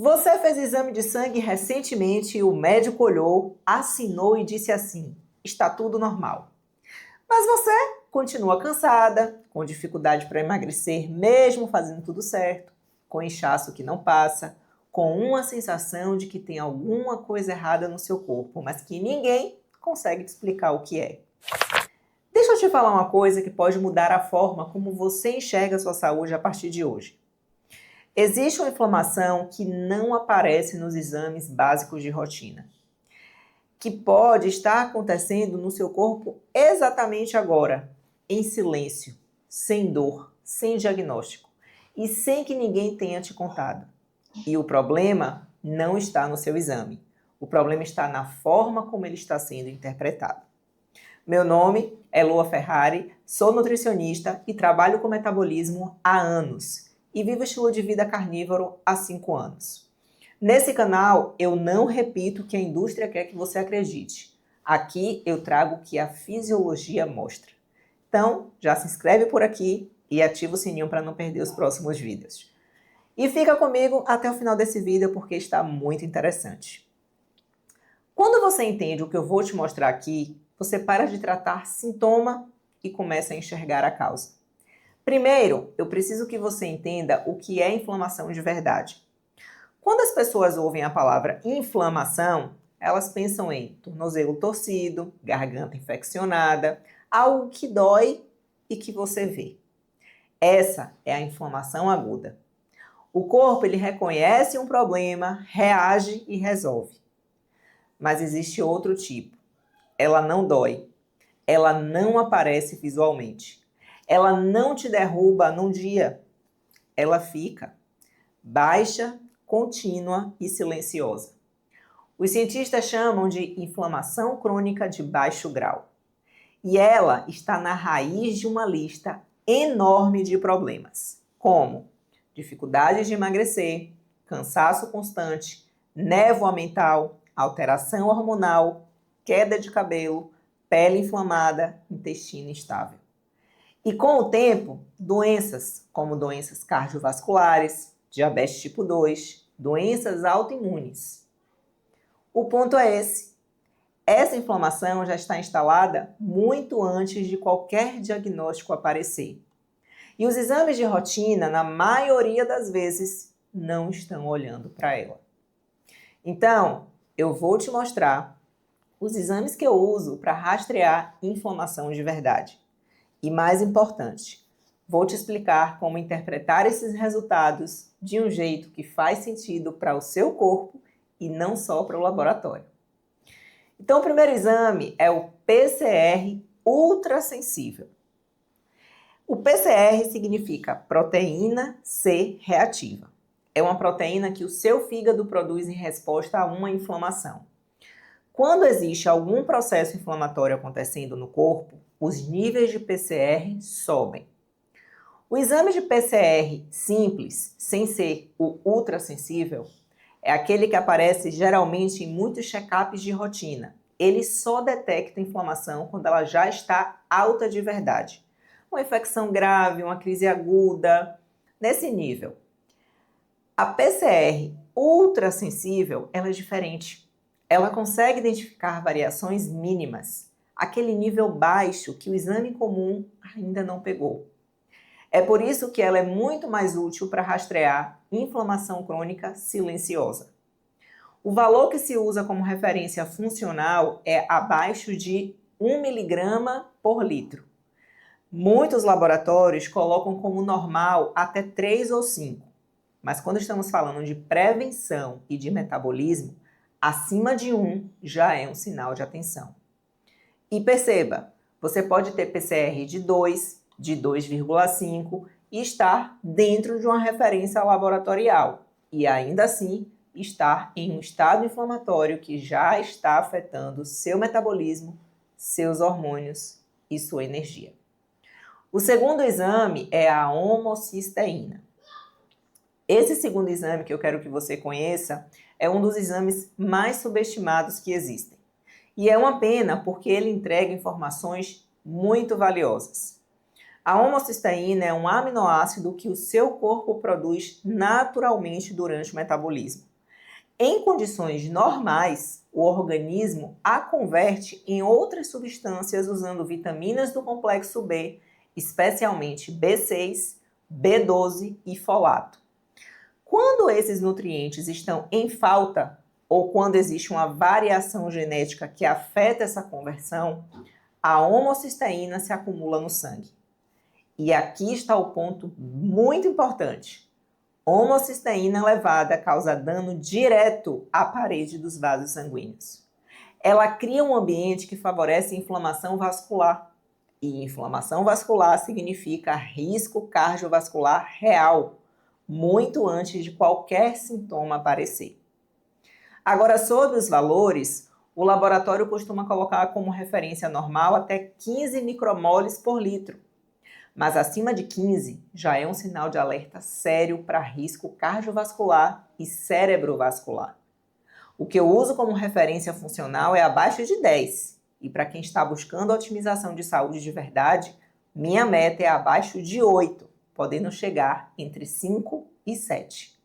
Você fez exame de sangue recentemente e o médico olhou, assinou e disse assim: está tudo normal. Mas você continua cansada, com dificuldade para emagrecer, mesmo fazendo tudo certo, com inchaço que não passa, com uma sensação de que tem alguma coisa errada no seu corpo, mas que ninguém consegue te explicar o que é. Deixa eu te falar uma coisa que pode mudar a forma como você enxerga a sua saúde a partir de hoje. Existe uma inflamação que não aparece nos exames básicos de rotina, que pode estar acontecendo no seu corpo exatamente agora, em silêncio, sem dor, sem diagnóstico e sem que ninguém tenha te contado. E o problema não está no seu exame. O problema está na forma como ele está sendo interpretado. Meu nome é Lua Ferrari, sou nutricionista e trabalho com metabolismo há anos e vivo estilo de vida carnívoro há 5 anos. Nesse canal, eu não repito o que a indústria quer que você acredite. Aqui eu trago o que a fisiologia mostra. Então, já se inscreve por aqui e ativa o sininho para não perder os próximos vídeos. E fica comigo até o final desse vídeo porque está muito interessante. Quando você entende o que eu vou te mostrar aqui, você para de tratar sintoma e começa a enxergar a causa. Primeiro, eu preciso que você entenda o que é inflamação de verdade. Quando as pessoas ouvem a palavra inflamação, elas pensam em tornozelo torcido, garganta infeccionada, algo que dói e que você vê. Essa é a inflamação aguda. O corpo ele reconhece um problema, reage e resolve. Mas existe outro tipo. Ela não dói. Ela não aparece visualmente. Ela não te derruba num dia. Ela fica baixa, contínua e silenciosa. Os cientistas chamam de inflamação crônica de baixo grau. E ela está na raiz de uma lista enorme de problemas, como dificuldades de emagrecer, cansaço constante, névoa mental, alteração hormonal, queda de cabelo, pele inflamada, intestino instável. E com o tempo, doenças como doenças cardiovasculares, diabetes tipo 2, doenças autoimunes. O ponto é esse. Essa inflamação já está instalada muito antes de qualquer diagnóstico aparecer. E os exames de rotina, na maioria das vezes, não estão olhando para ela. Então, eu vou te mostrar os exames que eu uso para rastrear inflamação de verdade. E mais importante, vou te explicar como interpretar esses resultados de um jeito que faz sentido para o seu corpo e não só para o laboratório. Então, o primeiro exame é o PCR ultrassensível. O PCR significa proteína C reativa. É uma proteína que o seu fígado produz em resposta a uma inflamação. Quando existe algum processo inflamatório acontecendo no corpo, os níveis de PCR sobem. O exame de PCR simples, sem ser o ultrassensível, é aquele que aparece geralmente em muitos check-ups de rotina. Ele só detecta inflamação quando ela já está alta de verdade. Uma infecção grave, uma crise aguda, nesse nível. A PCR ultrassensível, ela é diferente. Ela consegue identificar variações mínimas, aquele nível baixo que o exame comum ainda não pegou. É por isso que ela é muito mais útil para rastrear inflamação crônica silenciosa. O valor que se usa como referência funcional é abaixo de 1 miligrama por litro. Muitos laboratórios colocam como normal até 3 ou 5, mas quando estamos falando de prevenção e de metabolismo, acima de 1 já é um sinal de atenção. E perceba, você pode ter PCR de 2, de 2,5 e estar dentro de uma referência laboratorial e ainda assim estar em um estado inflamatório que já está afetando seu metabolismo, seus hormônios e sua energia. O segundo exame é a homocisteína. Esse segundo exame que eu quero que você conheça é um dos exames mais subestimados que existem. E é uma pena porque ele entrega informações muito valiosas. A homocisteína é um aminoácido que o seu corpo produz naturalmente durante o metabolismo. Em condições normais, o organismo a converte em outras substâncias usando vitaminas do complexo B, especialmente B6, B12 e folato. Quando esses nutrientes estão em falta, ou quando existe uma variação genética que afeta essa conversão, a homocisteína se acumula no sangue. E aqui está o ponto muito importante. Homocisteína elevada causa dano direto à parede dos vasos sanguíneos. Ela cria um ambiente que favorece inflamação vascular. E inflamação vascular significa risco cardiovascular real, muito antes de qualquer sintoma aparecer. Agora, sobre os valores, o laboratório costuma colocar como referência normal até 15 micromoles por litro. Mas acima de 15 já é um sinal de alerta sério para risco cardiovascular e cerebrovascular. O que eu uso como referência funcional é abaixo de 10. E para quem está buscando otimização de saúde de verdade, minha meta é abaixo de 8, podendo chegar entre 5 e 7.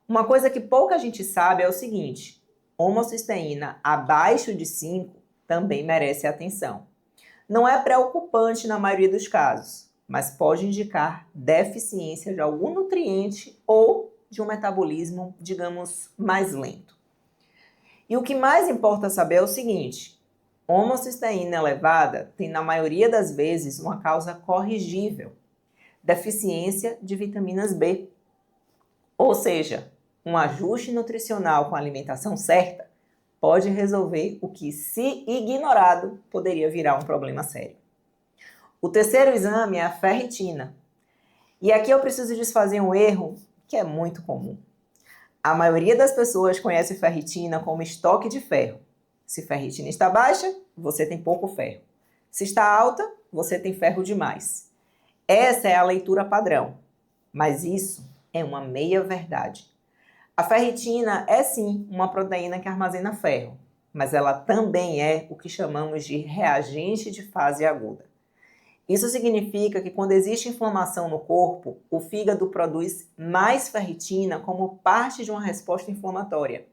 Uma coisa que pouca gente sabe é o seguinte: homocisteína abaixo de 5 também merece atenção. Não é preocupante na maioria dos casos, mas pode indicar deficiência de algum nutriente ou de um metabolismo, digamos, mais lento. E o que mais importa saber é o seguinte: homocisteína elevada tem, na maioria das vezes, uma causa corrigível, deficiência de vitaminas B. Ou seja, um ajuste nutricional com a alimentação certa pode resolver o que, se ignorado, poderia virar um problema sério. O terceiro exame é a ferritina. E aqui eu preciso desfazer um erro que é muito comum. A maioria das pessoas conhece ferritina como estoque de ferro. Se ferritina está baixa, você tem pouco ferro. Se está alta, você tem ferro demais. Essa é a leitura padrão, mas isso é uma meia-verdade. A ferritina é sim uma proteína que armazena ferro, mas ela também é o que chamamos de reagente de fase aguda. Isso significa que quando existe inflamação no corpo, o fígado produz mais ferritina como parte de uma resposta inflamatória.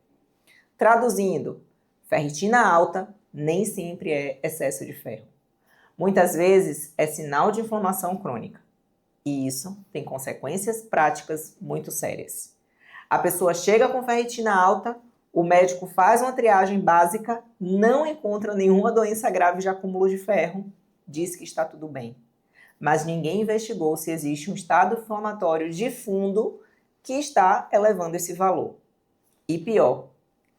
Traduzindo, ferritina alta nem sempre é excesso de ferro. Muitas vezes é sinal de inflamação crônica. E isso tem consequências práticas muito sérias. A pessoa chega com ferritina alta, o médico faz uma triagem básica, não encontra nenhuma doença grave de acúmulo de ferro, diz que está tudo bem. Mas ninguém investigou se existe um estado inflamatório de fundo que está elevando esse valor. E pior,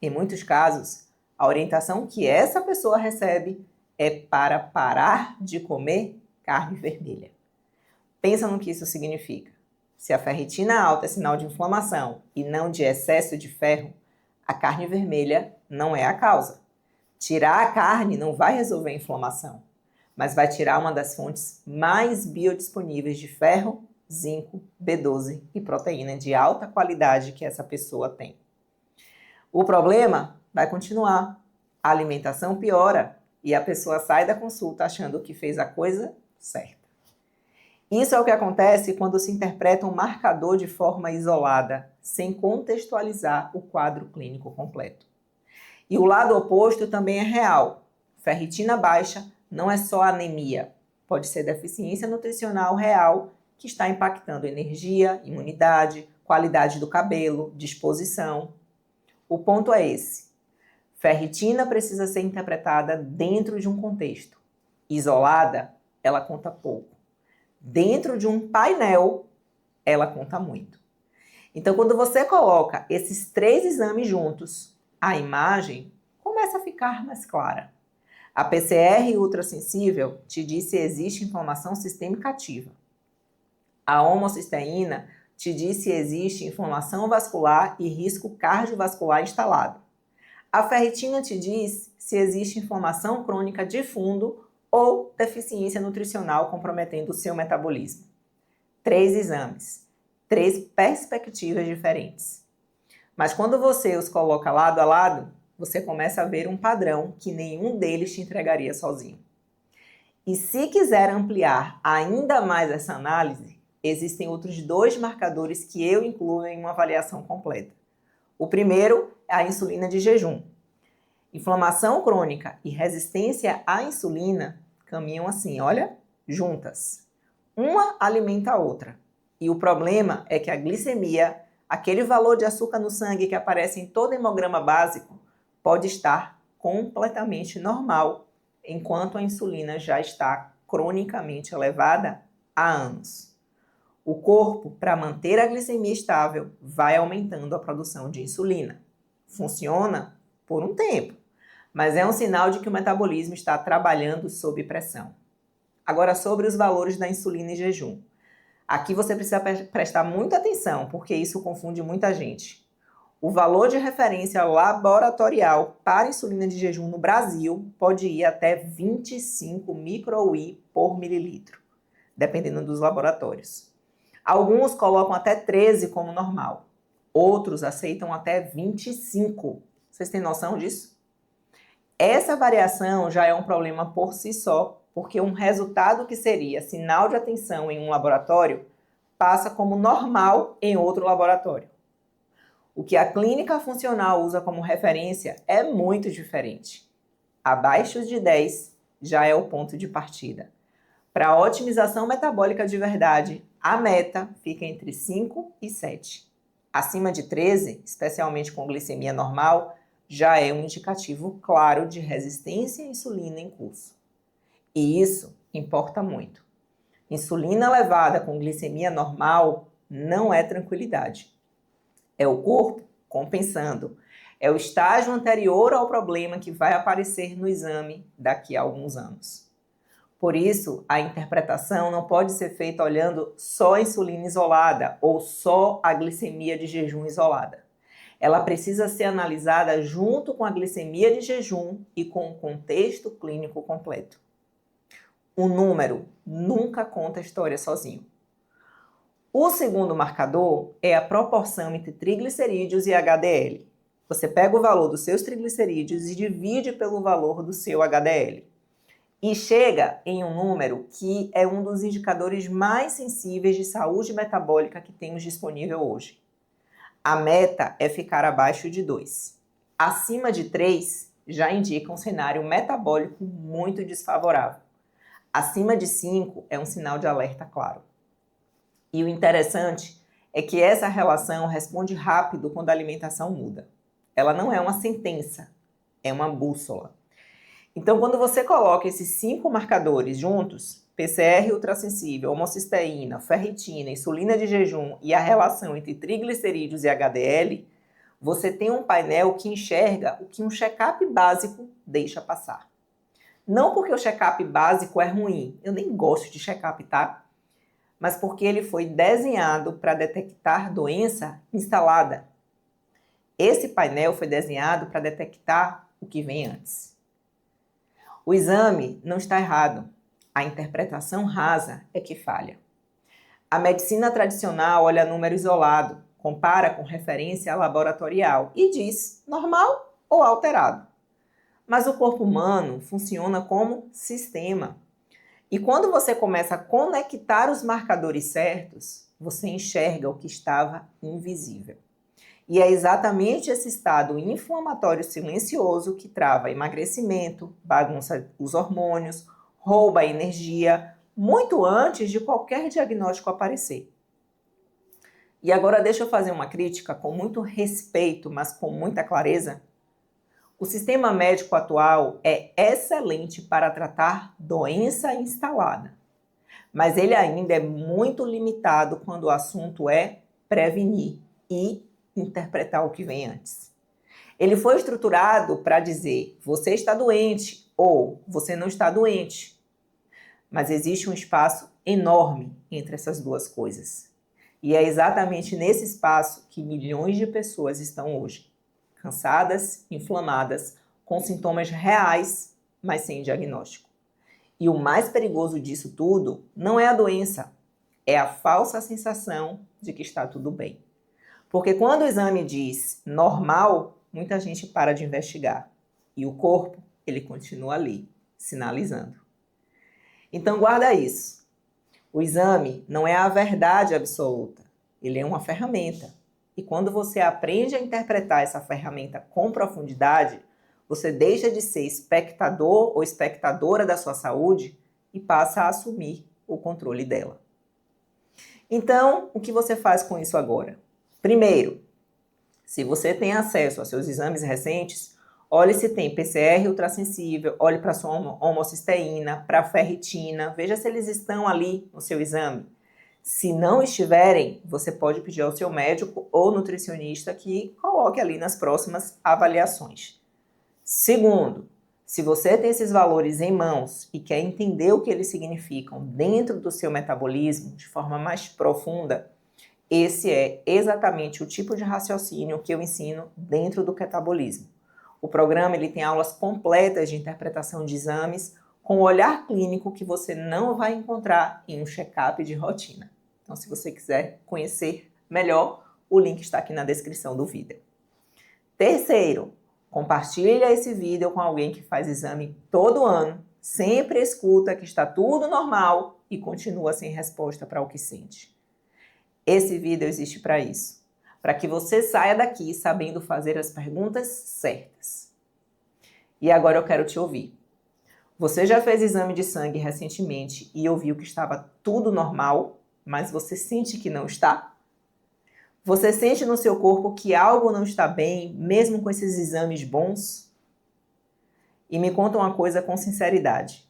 em muitos casos, a orientação que essa pessoa recebe é para parar de comer carne vermelha. Pensa no que isso significa. Se a ferritina alta é sinal de inflamação e não de excesso de ferro, a carne vermelha não é a causa. Tirar a carne não vai resolver a inflamação, mas vai tirar uma das fontes mais biodisponíveis de ferro, zinco, B12 e proteína de alta qualidade que essa pessoa tem. O problema vai continuar. A alimentação piora e a pessoa sai da consulta achando que fez a coisa certa. Isso é o que acontece quando se interpreta um marcador de forma isolada, sem contextualizar o quadro clínico completo. E o lado oposto também é real. Ferritina baixa não é só anemia, pode ser deficiência nutricional real que está impactando energia, imunidade, qualidade do cabelo, disposição. O ponto é esse. Ferritina precisa ser interpretada dentro de um contexto. Isolada, ela conta pouco. Dentro de um painel, ela conta muito. Então, quando você coloca esses 3 exames juntos, a imagem começa a ficar mais clara. A PCR ultrassensível te diz se existe inflamação sistêmica ativa. A homocisteína te diz se existe inflamação vascular e risco cardiovascular instalado. A ferritina te diz se existe inflamação crônica de fundo ou deficiência nutricional comprometendo o seu metabolismo. 3 exames, 3 perspectivas diferentes. Mas quando você os coloca lado a lado, você começa a ver um padrão que nenhum deles te entregaria sozinho. E se quiser ampliar ainda mais essa análise, existem outros 2 marcadores que eu incluo em uma avaliação completa. O primeiro é a insulina de jejum. Inflamação crônica e resistência à insulina caminham assim, olha, juntas. Uma alimenta a outra. E o problema é que a glicemia, aquele valor de açúcar no sangue que aparece em todo hemograma básico, pode estar completamente normal, enquanto a insulina já está cronicamente elevada há anos. O corpo, para manter a glicemia estável, vai aumentando a produção de insulina. Funciona por um tempo, mas é um sinal de que o metabolismo está trabalhando sob pressão. Agora, sobre os valores da insulina em jejum. Aqui você precisa prestar muita atenção, porque isso confunde muita gente. O valor de referência laboratorial para insulina de jejum no Brasil pode ir até 25 microui por mililitro, dependendo dos laboratórios. Alguns colocam até 13 como normal, outros aceitam até 25. Vocês têm noção disso? Essa variação já é um problema por si só, porque um resultado que seria sinal de atenção em um laboratório passa como normal em outro laboratório. O que a clínica funcional usa como referência é muito diferente. Abaixo de 10 já é o ponto de partida. Para a otimização metabólica de verdade, a meta fica entre 5 e 7. Acima de 13, especialmente com glicemia normal, já é um indicativo claro de resistência à insulina em curso. E isso importa muito. Insulina elevada com glicemia normal não é tranquilidade. É o corpo compensando. É o estágio anterior ao problema que vai aparecer no exame daqui a alguns anos. Por isso, a interpretação não pode ser feita olhando só a insulina isolada ou só a glicemia de jejum isolada. Ela precisa ser analisada junto com a glicemia de jejum e com o contexto clínico completo. O número nunca conta a história sozinho. O segundo marcador é a proporção entre triglicerídeos e HDL. Você pega o valor dos seus triglicerídeos e divide pelo valor do seu HDL. E chega em um número que é um dos indicadores mais sensíveis de saúde metabólica que temos disponível hoje. A meta é ficar abaixo de 2. Acima de 3 já indica um cenário metabólico muito desfavorável. Acima de 5 é um sinal de alerta claro. E o interessante é que essa relação responde rápido quando a alimentação muda. Ela não é uma sentença, é uma bússola. Então, quando você coloca esses 5 marcadores juntos, PCR ultrassensível, homocisteína, ferritina, insulina de jejum e a relação entre triglicerídeos e HDL, você tem um painel que enxerga o que um check-up básico deixa passar. Não porque o check-up básico é ruim, eu nem gosto de check-up, tá? Mas porque ele foi desenhado para detectar doença instalada. Esse painel foi desenhado para detectar o que vem antes. O exame não está errado, a interpretação rasa é que falha. A medicina tradicional olha número isolado, compara com referência laboratorial e diz normal ou alterado. Mas o corpo humano funciona como sistema. E quando você começa a conectar os marcadores certos, você enxerga o que estava invisível. E é exatamente esse estado inflamatório silencioso que trava emagrecimento, bagunça os hormônios, rouba a energia, muito antes de qualquer diagnóstico aparecer. E agora deixa eu fazer uma crítica com muito respeito, mas com muita clareza. O sistema médico atual é excelente para tratar doença instalada, mas ele ainda é muito limitado quando o assunto é prevenir e interpretar o que vem antes. Ele foi estruturado para dizer você está doente ou você não está doente, mas existe um espaço enorme entre essas duas coisas. E é exatamente nesse espaço que milhões de pessoas estão hoje. Cansadas, inflamadas, com sintomas reais, mas sem diagnóstico. E o mais perigoso disso tudo não é a doença, é a falsa sensação de que está tudo bem. Porque quando o exame diz normal, muita gente para de investigar. E o corpo, ele continua ali, sinalizando. Então guarda isso. O exame não é a verdade absoluta, ele é uma ferramenta. E quando você aprende a interpretar essa ferramenta com profundidade, você deixa de ser espectador ou espectadora da sua saúde e passa a assumir o controle dela. Então, o que você faz com isso agora? Primeiro, se você tem acesso aos seus exames recentes, olhe se tem PCR ultrassensível, olhe para a sua homocisteína, para a ferritina, veja se eles estão ali no seu exame. Se não estiverem, você pode pedir ao seu médico ou nutricionista que coloque ali nas próximas avaliações. Segundo, se você tem esses valores em mãos e quer entender o que eles significam dentro do seu metabolismo de forma mais profunda, esse é exatamente o tipo de raciocínio que eu ensino dentro do catabolismo. O programa ele tem aulas completas de interpretação de exames com o olhar clínico que você não vai encontrar em um check-up de rotina. Então, se você quiser conhecer melhor, o link está aqui na descrição do vídeo. Terceiro, compartilha esse vídeo com alguém que faz exame todo ano, sempre escuta que está tudo normal e continua sem resposta para o que sente. Esse vídeo existe para isso, para que você saia daqui sabendo fazer as perguntas certas. E agora eu quero te ouvir. Você já fez exame de sangue recentemente e ouviu que estava tudo normal, mas você sente que não está? Você sente no seu corpo que algo não está bem, mesmo com esses exames bons? E me conta uma coisa com sinceridade.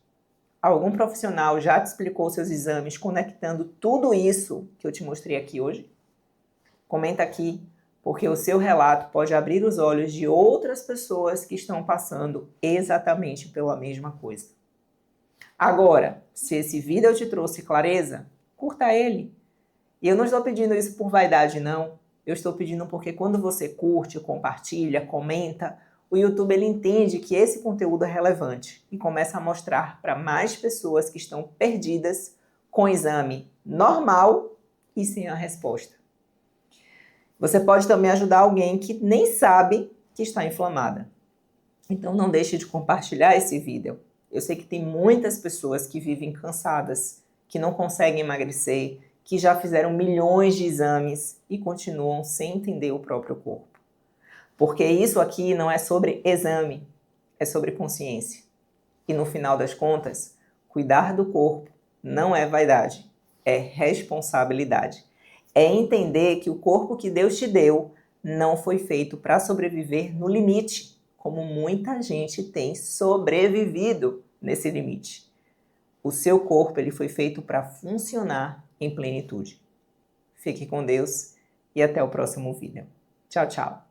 Algum profissional já te explicou seus exames conectando tudo isso que eu te mostrei aqui hoje? Comenta aqui, porque o seu relato pode abrir os olhos de outras pessoas que estão passando exatamente pela mesma coisa. Agora, se esse vídeo te trouxe clareza, curta ele. E eu não estou pedindo isso por vaidade, não. Eu estou pedindo porque quando você curte, compartilha, comenta, o YouTube ele entende que esse conteúdo é relevante e começa a mostrar para mais pessoas que estão perdidas com exame normal e sem a resposta. Você pode também ajudar alguém que nem sabe que está inflamada. Então não deixe de compartilhar esse vídeo. Eu sei que tem muitas pessoas que vivem cansadas, que não conseguem emagrecer, que já fizeram milhões de exames e continuam sem entender o próprio corpo. Porque isso aqui não é sobre exame, é sobre consciência. E no final das contas, cuidar do corpo não é vaidade, é responsabilidade. É entender que o corpo que Deus te deu não foi feito para sobreviver no limite, como muita gente tem sobrevivido nesse limite. O seu corpo ele foi feito para funcionar em plenitude. Fique com Deus e até o próximo vídeo. Tchau, tchau.